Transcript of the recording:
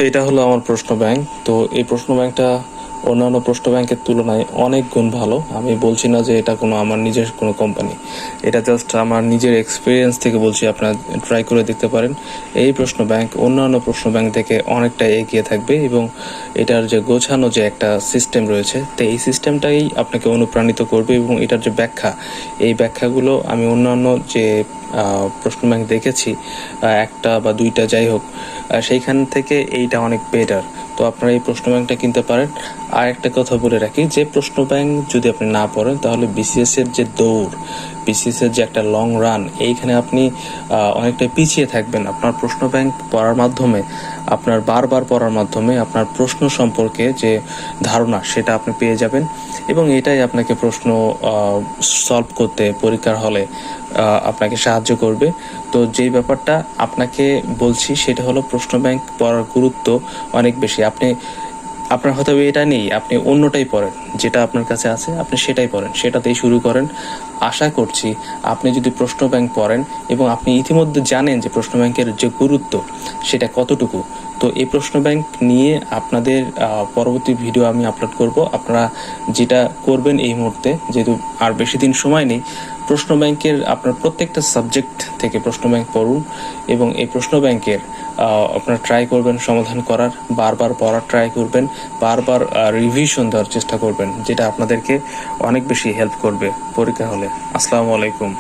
এটা হলো আমার প্রশ্ন ব্যাংক। তো এই প্রশ্ন ব্যাংকটা অন্যান্য প্রশ্ন ব্যাংকের তুলনায় অনেক গুণ ভালো। আমি বলছি না যে এটা কোনো আমার নিজের কোনো কোম্পানি, এটা জাস্ট আমার নিজের এক্সপিরিয়েন্স থেকে বলছি। আপনারা ট্রাই করে দেখতে পারেন। এই প্রশ্ন ব্যাংক অন্যান্য প্রশ্ন ব্যাংক থেকে অনেকটা এগিয়ে থাকবে এবং এটার যে গোছানো যে একটা সিস্টেম রয়েছে, তো এই সিস্টেমটাই আপনাকে অনুপ্রাণিত করবে এবং এটার যে ব্যাখ্যা, এই ব্যাখ্যাগুলো আমি অন্যান্য যে প্রশ্ন ব্যাংক দেখেছি, একটা বা দুইটা যাই হোক, সেইখান থেকে এইটা অনেক বেটার। তো আপনারা এই প্রশ্ন ব্যাংকটা কিনতে পারেন। আর একটা কথা বলে রাখি, যে প্রশ্ন ব্যাংক যদি আপনি না পড়েন তাহলে বিসিএস এর যে দৌড়, বিসিএস এর যে একটা লং রান, এইখানে আপনি অনেকটা পিছিয়ে থাকবেন। আপনার প্রশ্ন ব্যাংক পড়ার মাধ্যমে, আপনার বারবার পড়ার মাধ্যমে আপনার প্রশ্ন সম্পর্কে যে ধারণা সেটা আপনি পেয়ে যাবেন এবং এটাই আপনাকে প্রশ্ন সলভ করতে পরীক্ষার হলে আপনাকে সাহায্য করবে। তো যেই ব্যাপারটা আপনাকে বলছি সেটা হলো প্রশ্ন ব্যাংক পড়ার গুরুত্ব অনেক বেশি। আপনার হয়তো এটা নেই, আপনি অন্যটাই পড়েন, যেটা আপনার কাছে আছে আপনি সেটাই পড়েন, সেটাতেই শুরু করেন। আশা করছি আপনি যদি প্রশ্ন ব্যাংক পড়েন এবং আপনি ইতিমধ্যে জানেন যে প্রশ্ন ব্যাংকের যে গুরুত্ব সেটা কতটুকু, তো এই প্রশ্ন ব্যাংক নিয়ে আপনাদের পরবর্তী ভিডিও আমি আপলোড করব। আপনারা যেটা করবেন এই মুহূর্তে, যেহেতু আর বেশি দিন সময় নেই, প্রশ্ন ব্যাংকের আপনার প্রত্যেকটা সাবজেক্ট থেকে প্রশ্ন ব্যাংক পড়ুন এবং এই প্রশ্ন ব্যাংকের আপনারা ট্রাই করবেন সমাধান করার, বারবার পড়ার ট্রাই করবেন, বারবার রিভিশন দেওয়ার চেষ্টা করবেন, যেটা আপনাদেরকে অনেক বেশি হেল্প করবে পরীক্ষা হলে। আসসালামু আলাইকুম।